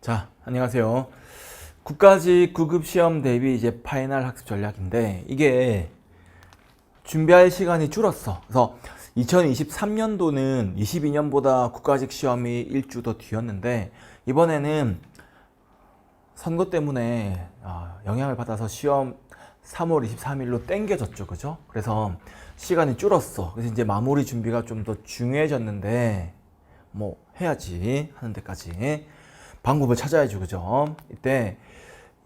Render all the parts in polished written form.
자, 안녕하세요. 국가직 9급 시험 대비 이제 파이널 학습 전략인데 이게 준비할 시간이 줄었어. 그래서 2023년도는 22년보다 국가직 시험이 일주 더 뒤였는데 이번에는 선거 때문에 영향을 받아서 시험 3월 23일로 땡겨졌죠. 그죠? 그래서 시간이 줄었어. 그래서 이제 마무리 준비가 좀 더 중요해졌는데 뭐 해야지 하는 데까지 방법을 찾아야죠. 그죠? 이때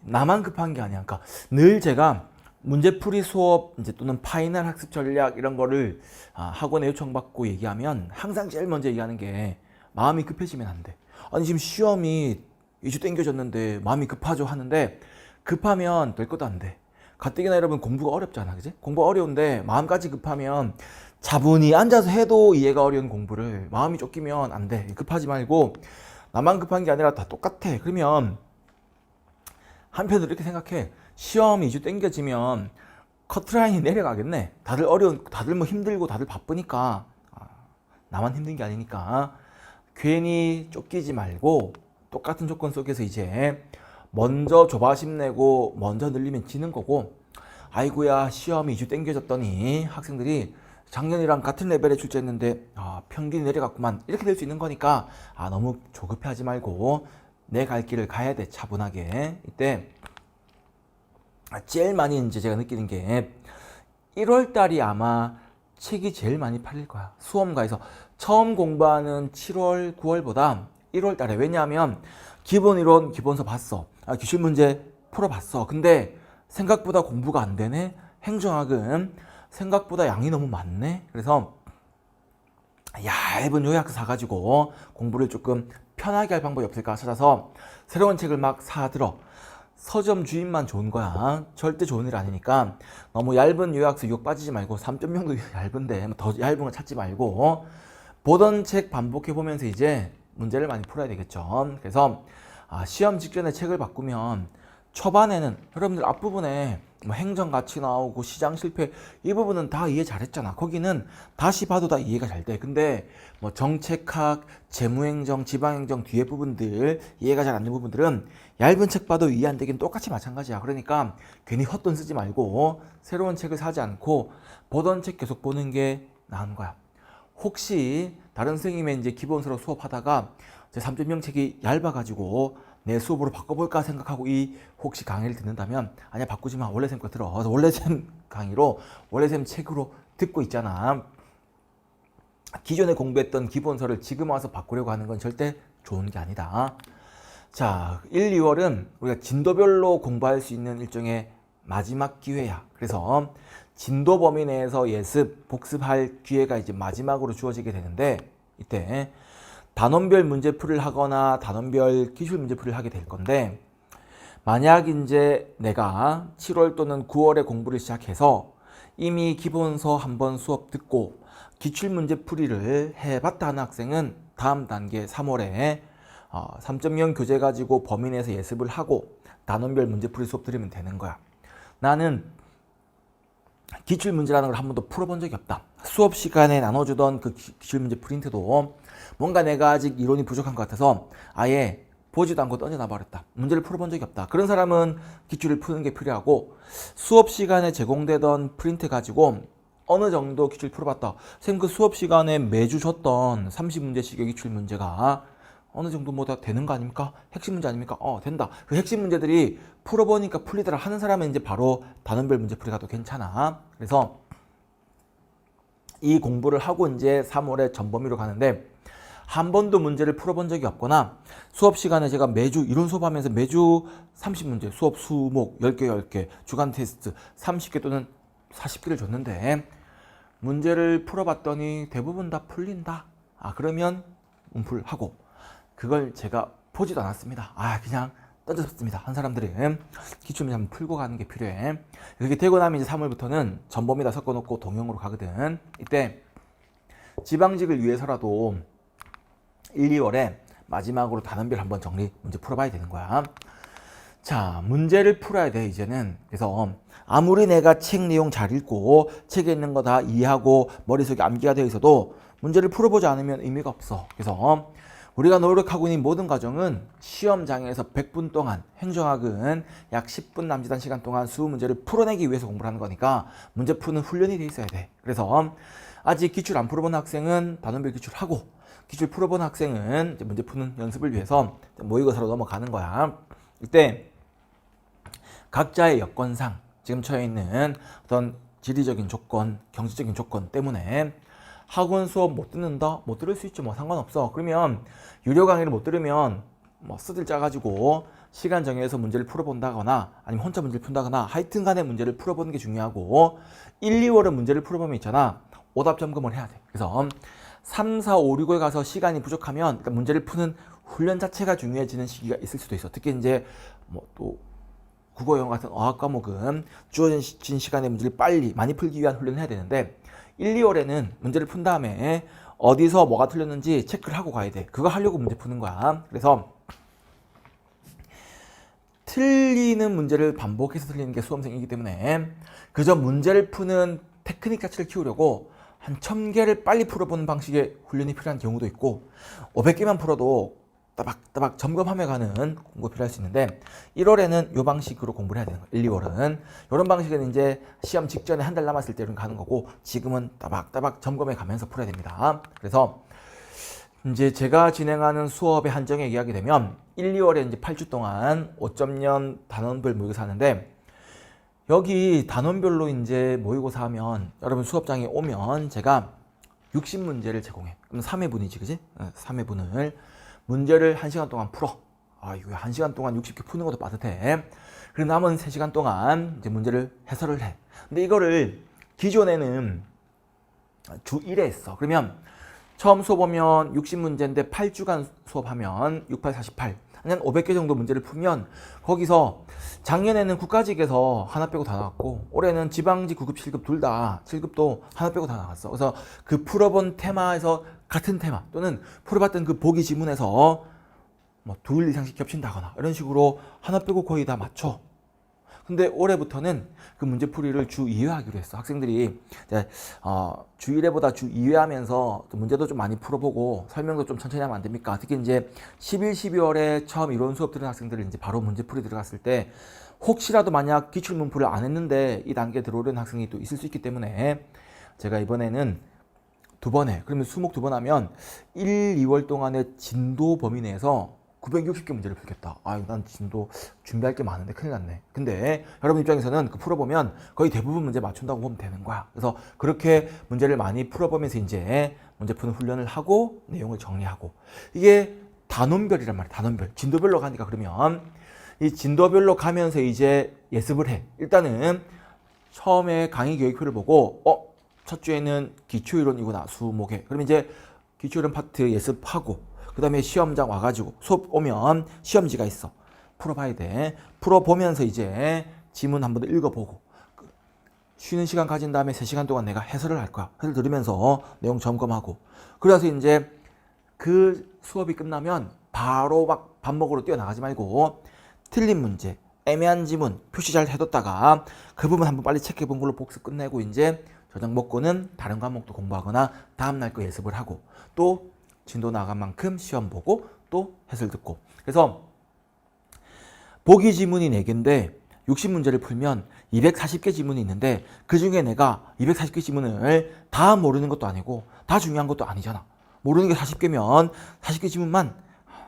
나만 급한 게 아니야. 그러니까 늘 제가 문제풀이 수업 이제 또는 파이널 학습 전략 이런 거를 학원에 요청받고 얘기하면 항상 제일 먼저 얘기하는 게 마음이 급해지면 안 돼. 아니 지금 시험이 2주 땡겨졌는데 마음이 급하죠 하는데 급하면 될 것도 안 돼. 가뜩이나 여러분 공부가 어렵잖아. 그지? 공부가 어려운데 마음까지 급하면 차분히 앉아서 해도 이해가 어려운 공부를 마음이 쫓기면 안 돼. 급하지 말고 나만 급한 게 아니라 다 똑같아. 그러면 한편으로 이렇게 생각해. 시험 2주 땡겨지면 커트라인이 내려가겠네. 다들 뭐 힘들고 다들 바쁘니까 나만 힘든 게 아니니까 괜히 쫓기지 말고 똑같은 조건 속에서 이제 먼저 조바심 내고 먼저 늘리면 지는 거고, 아이고야 시험이 2주 땡겨졌더니 학생들이 작년이랑 같은 레벨에 출제했는데 평균이 내려갔구만 이렇게 될 수 있는 거니까 너무 조급해하지 말고 내 갈 길을 가야 돼. 차분하게. 이때 제일 많이 이제 제가 느끼는 게 1월 달이 아마 책이 제일 많이 팔릴 거야. 수험가에서 처음 공부하는 7월, 9월보다 1월 달에. 왜냐하면 기본 이론, 기본서 봤어. 기출 문제 풀어봤어. 근데 생각보다 공부가 안 되네. 행정학은 생각보다 양이 너무 많네. 그래서 얇은 요약 사가지고 공부를 조금 편하게 할 방법이 없을까 찾아서 새로운 책을 막 사들어. 서점 주인만 좋은 거야. 절대 좋은 일 아니니까 너무 얇은 요약서 유혹 빠지지 말고 3.0도 얇은데 더 얇은 거 찾지 말고 보던 책 반복해 보면서 이제 문제를 많이 풀어야 되겠죠. 그래서 시험 직전에 책을 바꾸면 초반에는 여러분들 앞부분에 뭐 행정 같이 나오고 시장 실패 이 부분은 다 이해 잘했잖아. 거기는 다시 봐도 다 이해가 잘 돼. 근데 뭐 정책학, 재무행정, 지방행정 뒤에 부분들 이해가 잘 안 되는 부분들은 얇은 책 봐도 이해 안 되긴 똑같이 마찬가지야. 그러니까 괜히 헛돈 쓰지 말고 새로운 책을 사지 않고 보던 책 계속 보는 게 나은 거야. 혹시 다른 선생님의 이제 기본서로 수업하다가 제 3.0 책이 얇아가지고 내 수업으로 바꿔볼까 생각하고 이 혹시 강의를 듣는다면 아니야 바꾸지 마. 원래 쌤 거 들어. 원래 쌤 강의로 원래 쌤 책으로 듣고 있잖아. 기존에 공부했던 기본서를 지금 와서 바꾸려고 하는 건 절대 좋은 게 아니다. 자, 1, 2월은 우리가 진도별로 공부할 수 있는 일종의 마지막 기회야. 그래서 진도 범위 내에서 예습, 복습할 기회가 이제 마지막으로 주어지게 되는데 이때 단원별 문제풀이를 하거나 단원별 기출 문제풀이를 하게 될 건데, 만약 이제 내가 7월 또는 9월에 공부를 시작해서 이미 기본서 한번 수업 듣고 기출 문제풀이를 해봤다 하는 학생은 다음 단계 3월에 3.0 교재 가지고 범위 내에서 예습을 하고 단원별 문제풀이 수업 들으면 되는 거야. 나는 기출 문제라는 걸 한 번도 풀어본 적이 없다. 수업 시간에 나눠주던 그 기출 문제 프린트도 뭔가 내가 아직 이론이 부족한 것 같아서 아예 보지도 않고 던져놔 버렸다. 문제를 풀어본 적이 없다. 그런 사람은 기출을 푸는 게 필요하고, 수업 시간에 제공되던 프린트 가지고 어느 정도 기출 풀어봤다. 선생님 그 수업 시간에 매주 줬던 30문제씩의 기출 문제가 어느 정도 뭐 다 되는 거 아닙니까? 핵심 문제 아닙니까? 된다. 그 핵심 문제들이 풀어보니까 풀리더라 하는 사람은 이제 바로 단원별 문제풀이가 또 괜찮아. 그래서 이 공부를 하고 이제 3월에 전범위로 가는데, 한 번도 문제를 풀어본 적이 없거나 수업 시간에 제가 매주 이론 수업하면서 매주 30문제 수업 수목 10개 10개 주간 테스트 30개 또는 40개를 줬는데 문제를 풀어봤더니 대부분 다 풀린다. 그러면 운풀하고, 그걸 제가 보지도 않았습니다. 그냥 던졌습니다. 한 사람들은 기출문제 한번 풀고 가는 게 필요해. 그렇게 되고 나면 이제 3월부터는 전범위다 섞어놓고 동형으로 가거든. 이때 지방직을 위해서라도 1, 2월에 마지막으로 단원별 한번 정리 문제 풀어봐야 되는 거야. 자, 문제를 풀어야 돼 이제는. 그래서 아무리 내가 책 내용 잘 읽고 책에 있는 거 다 이해하고 머릿속에 암기가 되어 있어도 문제를 풀어보지 않으면 의미가 없어. 그래서 우리가 노력하고 있는 모든 과정은 시험장에서 100분 동안 행정학은 약 10분 남짓한 시간 동안 수업 문제를 풀어내기 위해서 공부를 하는 거니까 문제 푸는 훈련이 돼 있어야 돼. 그래서 아직 기출 안 풀어본 학생은 단원별 기출하고 기출 풀어본 학생은 이제 문제 푸는 연습을 위해서 모의고사로 넘어가는 거야. 이때 각자의 여건상 지금 처해 있는 어떤 지리적인 조건, 경제적인 조건 때문에 학원 수업 못 듣는다? 못 들을 수 있죠. 뭐 상관없어. 그러면 유료 강의를 못 들으면 뭐 스들 짜가지고 시간 정해서 문제를 풀어본다거나 아니면 혼자 문제를 푼다거나 하여튼 간에 문제를 풀어보는 게 중요하고 1, 2월은 문제를 풀어보면 있잖아. 오답 점검을 해야 돼. 그래서 3, 4, 5, 6월 가서 시간이 부족하면 일단 문제를 푸는 훈련 자체가 중요해지는 시기가 있을 수도 있어. 특히 이제 뭐 또 국어, 영어 같은 어학 과목은 주어진 시간에 문제를 빨리 많이 풀기 위한 훈련을 해야 되는데 1, 2월에는 문제를 푼 다음에 어디서 뭐가 틀렸는지 체크를 하고 가야 돼. 그거 하려고 문제 푸는 거야. 그래서 틀리는 문제를 반복해서 틀리는 게 수험생이기 때문에 그저 문제를 푸는 테크닉 자체를 키우려고 한 1000개를 빨리 풀어보는 방식의 훈련이 필요한 경우도 있고 500개만 풀어도 따박따박 점검하며 가는 공부가 필요할 수 있는데 1월에는 이 방식으로 공부를 해야 되는 거예요. 1, 2월은 이런 방식은 이제 시험 직전에 한 달 남았을 때는 가는 거고 지금은 따박따박 점검해 가면서 풀어야 됩니다. 그래서 이제 제가 진행하는 수업의 한정에 의하게 되면 1, 2월에 이제 8주 동안 5.0 단원별 모의고사 하는데 여기 단원별로 이제 모의고사 하면 여러분 수업장에 오면 제가 60문제를 제공해. 그럼 3회분이지, 그지? 3회분을 문제를 1시간 동안 풀어. 아, 이거 1시간 동안 60개 푸는 것도 빠듯해. 그리고 남은 3시간 동안 이제 문제를 해설을 해. 근데 이거를 기존에는 주 1회 했어. 그러면 처음 수업 오면 60문제인데 8주간 수업하면 6, 8, 48. 한 500개 정도 문제를 풀면 거기서 작년에는 국가직에서 하나 빼고 다 나왔고 올해는 지방직 9급, 7급 둘 다 7급도 하나 빼고 다 나왔어. 그래서 그 풀어본 테마에서 같은 테마 또는 풀어봤던 그 보기 지문에서 뭐 둘 이상씩 겹친다거나 이런 식으로 하나 빼고 거의 다 맞춰. 근데 올해부터는 그 문제풀이를 주 2회 하기로 했어. 학생들이 이제 주 1회보다 주 2회 하면서 또 문제도 좀 많이 풀어보고 설명도 좀 천천히 하면 안 됩니까? 특히 이제 11, 12월에 처음 이론 수업 들은 학생들이 이제 바로 문제풀이 들어갔을 때 혹시라도 만약 기출문풀을 안 했는데 이 단계에 들어오는 학생이 또 있을 수 있기 때문에 제가 이번에는 2번 해. 그러면 수목 2번 하면 1, 2월 동안의 진도 범위 내에서 960개 문제를 풀겠다. 아, 난 진도 준비할 게 많은데 큰일 났네. 근데 여러분 입장에서는 그 풀어보면 거의 대부분 문제 맞춘다고 보면 되는 거야. 그래서 그렇게 문제를 많이 풀어보면서 이제 문제 푸는 훈련을 하고 내용을 정리하고 이게 단원별이란 말이야. 단원별. 진도별로 가니까 그러면 이 진도별로 가면서 이제 예습을 해. 일단은 처음에 강의 계획표를 보고 첫 주에는 기초이론이구나. 수목에. 그럼 이제 기초이론 파트 예습하고 그 다음에 시험장 와가지고 수업 오면 시험지가 있어. 풀어봐야 돼. 풀어보면서 이제 지문 한번 더 읽어보고 쉬는 시간 가진 다음에 3시간 동안 내가 해설을 할 거야. 해설 들으면서 내용 점검하고 그래서 이제 그 수업이 끝나면 바로 막 밥 먹으러 뛰어나가지 말고 틀린 문제, 애매한 지문 표시 잘 해뒀다가 그 부분 한번 빨리 체크해 본 걸로 복습 끝내고 이제 저녁 먹고는 다른 과목도 공부하거나 다음날 거 예습을 하고 또 진도 나간 만큼 시험 보고 또 해설 듣고 그래서 보기 지문이 4개인데 60문제를 풀면 240개 지문이 있는데 그 중에 내가 240개 지문을 다 모르는 것도 아니고 다 중요한 것도 아니잖아. 모르는 게 40개면 40개 지문만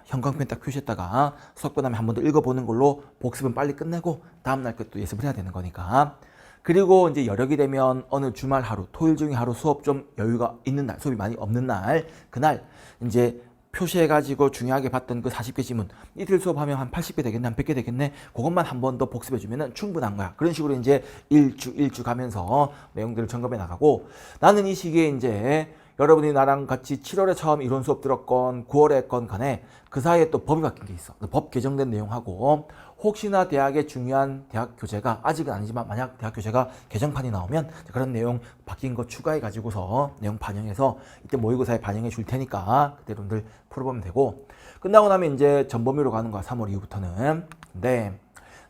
형광펜 딱 표시했다가 수업 끝나면 한 번 더 읽어보는 걸로 복습은 빨리 끝내고 다음날 것도 예습을 해야 되는 거니까. 그리고 이제 여력이 되면 어느 주말 하루, 토요일 중에 하루 수업 좀 여유가 있는 날, 수업이 많이 없는 날, 그날 이제 표시해가지고 중요하게 봤던 그 40개 지문 이틀 수업하면 한 80개 되겠네, 한 100개 되겠네. 그것만 한 번 더 복습해주면 충분한 거야. 그런 식으로 이제 일주 가면서 내용들을 점검해 나가고 나는 이 시기에 이제 여러분이 나랑 같이 7월에 처음 이론 수업 들었건 9월에 했건 간에 그 사이에 또 법이 바뀐 게 있어. 법 개정된 내용하고 혹시나 대학의 중요한 대학 교재가 아직은 아니지만 만약 대학 교재가 개정판이 나오면 그런 내용 바뀐 거 추가해 가지고서 내용 반영해서 이때 모의고사에 반영해 줄 테니까 그때 여러분들 풀어보면 되고 끝나고 나면 이제 전범위로 가는 거야. 3월 이후부터는. 근데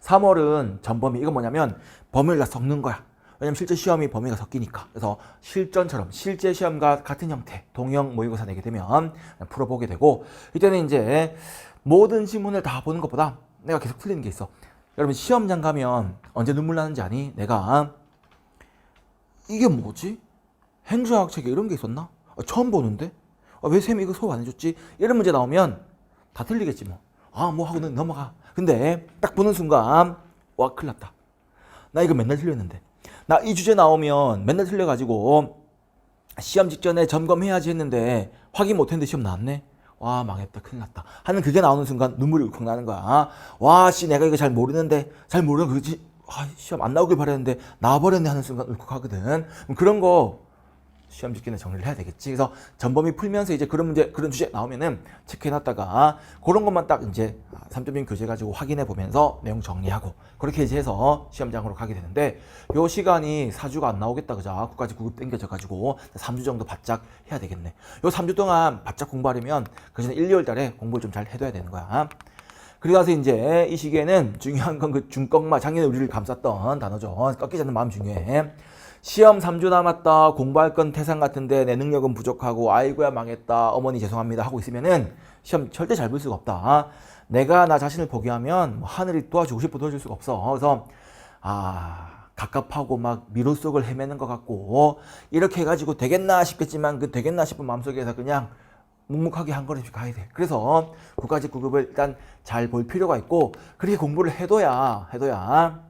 3월은 전범위 이거 뭐냐면 범위를 다 섞는 거야. 왜냐면 실제 시험이 범위가 섞이니까. 그래서 실전처럼 실제 시험과 같은 형태 동형 모의고사 내게 되면 풀어보게 되고, 이때는 이제 모든 지문을 다 보는 것보다 내가 계속 틀리는 게 있어. 여러분 시험장 가면 언제 눈물 나는지 아니? 내가 이게 뭐지? 행정학 책에 이런 게 있었나? 처음 보는데? 왜 쌤이 이거 수업 안 해줬지? 이런 문제 나오면 다 틀리겠지 뭐. 뭐 하고는 넘어가. 근데 딱 보는 순간 와 큰일 났다. 나 이거 맨날 틀렸는데. 나 이 주제 나오면 맨날 틀려가지고 시험 직전에 점검해야지 했는데 확인 못했는데 시험 나왔네. 와 망했다 큰일 났다 하는 그게 나오는 순간 눈물이 울컥 나는 거야. 와 씨 내가 이거 잘 모르는 그지. 시험 안 나오길 바랬는데 나와버렸네 하는 순간 울컥하거든. 그런 거 시험 직전에 정리를 해야 되겠지. 그래서 전범위 풀면서 이제 그런 문제, 그런 주제 나오면은 체크해놨다가 그런 것만 딱 이제 3.0 교재 가지고 확인해 보면서 내용 정리하고 그렇게 이제 해서 시험장으로 가게 되는데, 요 시간이 4주가 안 나오겠다 그자. 국가직 구급 땡겨져 가지고 3주 정도 바짝 해야 되겠네. 요 3주 동안 바짝 공부하려면 그 전에 1, 2월 달에 공부를 좀 잘 해둬야 되는 거야. 그리고 나서 이제 이 시기에는 중요한 건 그 중꺾마, 작년에 우리를 감쌌던 단어죠. 꺾이지 않는 마음 중요해. 시험 3주 남았다. 공부할 건 태산 같은데 내 능력은 부족하고 아이고야 망했다. 어머니 죄송합니다. 하고 있으면은 시험 절대 잘 볼 수가 없다. 내가 나 자신을 포기하면 하늘이 도와주고 싶어 도와줄 수가 없어. 그래서 갑갑하고 막 미로 속을 헤매는 것 같고 이렇게 해가지고 되겠나 싶겠지만 그 되겠나 싶은 마음속에서 그냥 묵묵하게 한 걸음씩 가야 돼. 그래서 국가직 구급을 일단 잘 볼 필요가 있고 그렇게 공부를 해둬야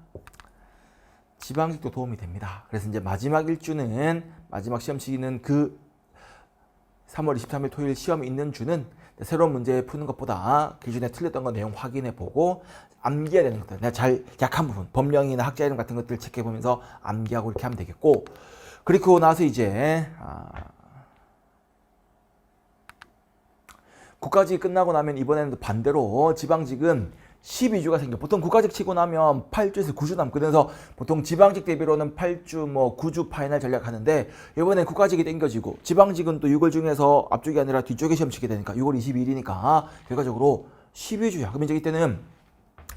지방직도 도움이 됩니다. 그래서 이제 마지막 일주는, 마지막 시험 시기는 그 3월 23일 토요일 시험이 있는 주는 새로운 문제 푸는 것보다 기존에 틀렸던 거 내용 확인해 보고 암기해야 되는 것들, 내가 잘 약한 부분, 법령이나 학자 이름 같은 것들 체크해 보면서 암기하고 이렇게 하면 되겠고, 그리고 나서 이제 국가직이 끝나고 나면 이번에는 반대로 지방직은 12주가 생겨. 보통 국가직 치고 나면 8주에서 9주 남거든. 그래서 보통 지방직 대비로는 8주, 9주 파이널 전략하는데 이번엔 국가직이 땡겨지고 지방직은 또 6월 중에서 앞쪽이 아니라 뒤쪽에 시험 치게 되니까 6월 22일이니까 결과적으로 12주야. 그러면 이제 이때는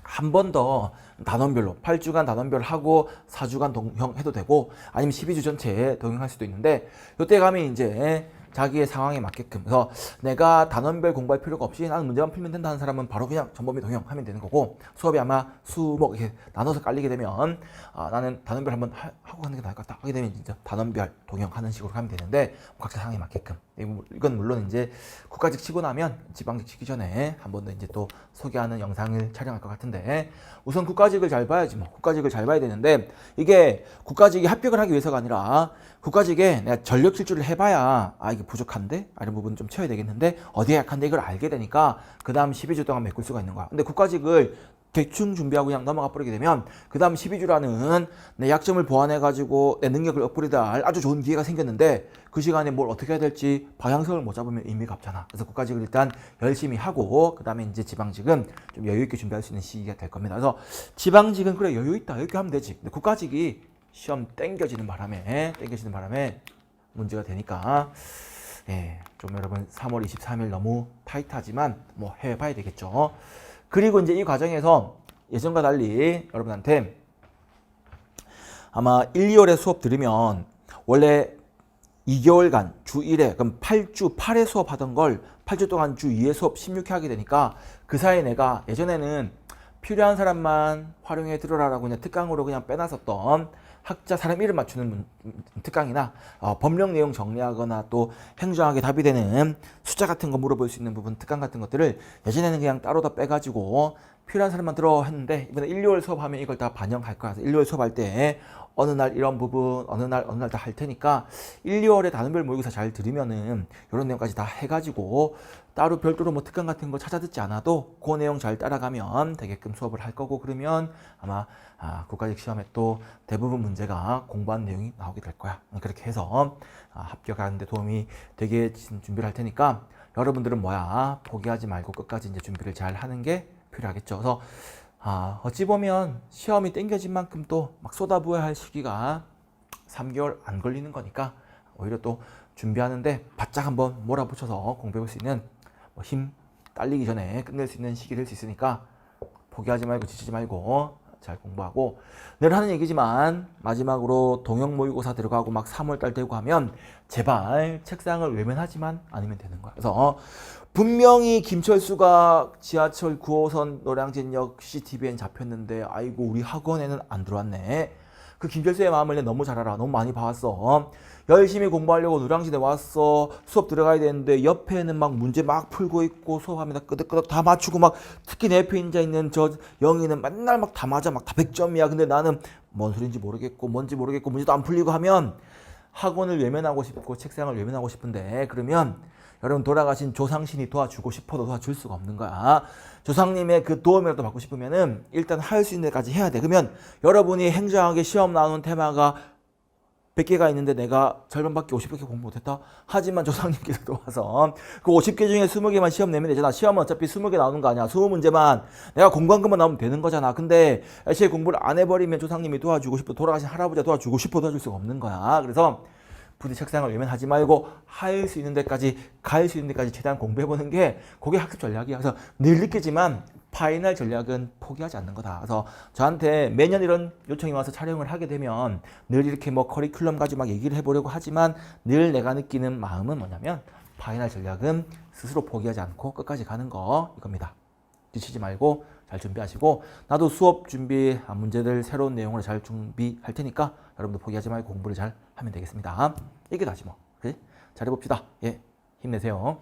한 번 더 단원별로 8주간 단원별 하고 4주간 동형해도 되고 아니면 12주 전체에 동형할 수도 있는데 이때 가면 이제 자기의 상황에 맞게끔, 그래서 내가 단원별 공부할 필요가 없이 나는 문제만 풀면 된다는 사람은 바로 그냥 전범위 동형하면 되는 거고, 수업이 아마 수목 이렇게 나눠서 깔리게 되면 나는 단원별 한번 하고 가는 게 나을 것 같다 하게 되면 진짜 단원별 동형하는 식으로 하면 되는데 각자 상황에 맞게끔. 이건 물론 이제 국가직 치고 나면 지방직 치기 전에 한 번 더 이제 또 소개하는 영상을 촬영할 것 같은데, 우선 국가직을 잘 봐야지. 국가직을 잘 봐야 되는데 이게 국가직이 합격을 하기 위해서가 아니라 국가직에 내가 전력 질주를 해봐야 이게 부족한데? 이런 부분 좀 채워야 되겠는데 어디에 약한데 이걸 알게 되니까 그 다음 12주 동안 메꿀 수가 있는 거야. 근데 국가직을 대충 준비하고 그냥 넘어가 버리게 되면 그 다음 12주라는 내 약점을 보완해가지고 내 능력을 업그레이드할 아주 좋은 기회가 생겼는데 그 시간에 뭘 어떻게 해야 될지 방향성을 못 잡으면 의미가 없잖아. 그래서 국가직을 일단 열심히 하고 그 다음에 이제 지방직은 좀 여유있게 준비할 수 있는 시기가 될 겁니다. 그래서 지방직은 그래 여유있다 이렇게 하면 되지. 근데 국가직이 시험 땡겨지는 바람에 문제가 되니까 좀 여러분 3월 23일 너무 타이트하지만 해봐야 되겠죠. 그리고 이제 이 과정에서 예전과 달리 여러분한테 아마 1, 2월에 수업 들으면 원래 2개월간 주 1회 그럼 8회 수업 하던 걸 8주 동안 주 2회 수업 16회 하게 되니까 그 사이에 내가 예전에는 필요한 사람만 활용해 들어라라고 그냥 특강으로 그냥 빼놨었던 학자 사람 이름 맞추는 특강이나 법령 내용 정리하거나 또 행정학에 답이 되는 숫자 같은 거 물어볼 수 있는 부분 특강 같은 것들을 예전에는 그냥 따로 다 빼가지고 필요한 사람만 들어 했는데 이번에 1, 2월 수업하면 이걸 다 반영할 거야. 1, 2월 수업할 때 어느 날 이런 부분 어느 날 다 할 테니까 1, 2월에 단원별 모의고사 잘 들으면은 이런 내용까지 다 해가지고 따로 별도로 특강 같은 거 찾아 듣지 않아도 그 내용 잘 따라가면 되게끔 수업을 할 거고, 그러면 아마 국가직 시험에 또 대부분 문제가 공부한 내용이 나오게 될 거야. 그렇게 해서 합격하는 데 도움이 되게 준비를 할 테니까 여러분들은 포기하지 말고 끝까지 이제 준비를 잘 하는 게 필요하겠죠. 그래서 어찌 보면 시험이 땡겨진 만큼 또 막 쏟아부어야 할 시기가 3개월 안 걸리는 거니까 오히려 또 준비하는데 바짝 한번 몰아붙여서 공부해 볼 수 있는 힘 딸리기 전에 끝낼 수 있는 시기 될 수 있으니까 포기하지 말고 지치지 말고 잘 공부하고 늘 하는 얘기지만 마지막으로 동형 모의고사 들어가고 막 3월달 되고 하면 제발 책상을 외면하지만 않으면 되는 거야. 그래서 분명히 김철수가 지하철 9호선 노량진역 CCTV엔 잡혔는데 아이고 우리 학원에는 안 들어왔네. 그 김철수의 마음을 내 너무 잘 알아. 너무 많이 봐왔어. 열심히 공부하려고 노량진에 왔어. 수업 들어가야 되는데 옆에는 막 문제 막 풀고 있고 수업하면 끄덕끄덕 다 맞추고 막 특히 내 옆에 앉아 있는 저 영희는 맨날 막 다 맞아. 막 다 100점이야. 근데 나는 뭔 소린지 모르겠고 뭔지 모르겠고 문제도 안 풀리고 하면 학원을 외면하고 싶고 책상을 외면하고 싶은데 그러면 여러분 돌아가신 조상신이 도와주고 싶어도 도와줄 수가 없는 거야. 조상님의 그 도움이라도 받고 싶으면은 일단 할 수 있는 데까지 해야 돼. 그러면 여러분이 행정학에 시험 나오는 테마가 100개가 있는데 내가 절반밖에 50개 공부 못했다? 하지만 조상님께서 도와서 그 50개 중에 20개만 시험 내면 되잖아. 시험은 어차피 20개 나오는 거 아니야. 20문제만 내가 공부한 것만 나오면 되는 거잖아. 근데 애초에 공부를 안 해버리면 조상님이 도와주고 싶어 돌아가신 할아버지가 도와주고 싶어 도와줄 수가 없는 거야. 그래서 부디 책상을 외면하지 말고 할 수 있는 데까지 갈 수 있는 데까지 최대한 공부해보는 게 그게 학습 전략이야. 그래서 늘 느끼지만 파이널 전략은 포기하지 않는 거다. 그래서 저한테 매년 이런 요청이 와서 촬영을 하게 되면 늘 이렇게 뭐 커리큘럼 가지고 막 얘기를 해보려고 하지만 늘 내가 느끼는 마음은 뭐냐면 파이널 전략은 스스로 포기하지 않고 끝까지 가는 거 이겁니다. 지치지 말고 잘 준비하시고 나도 수업 준비 문제들 새로운 내용으로 잘 준비할 테니까 여러분도 포기하지 말고 공부를 잘 하면 되겠습니다. 이게 다지 뭐. 그래? 잘해봅시다. 예, 힘내세요.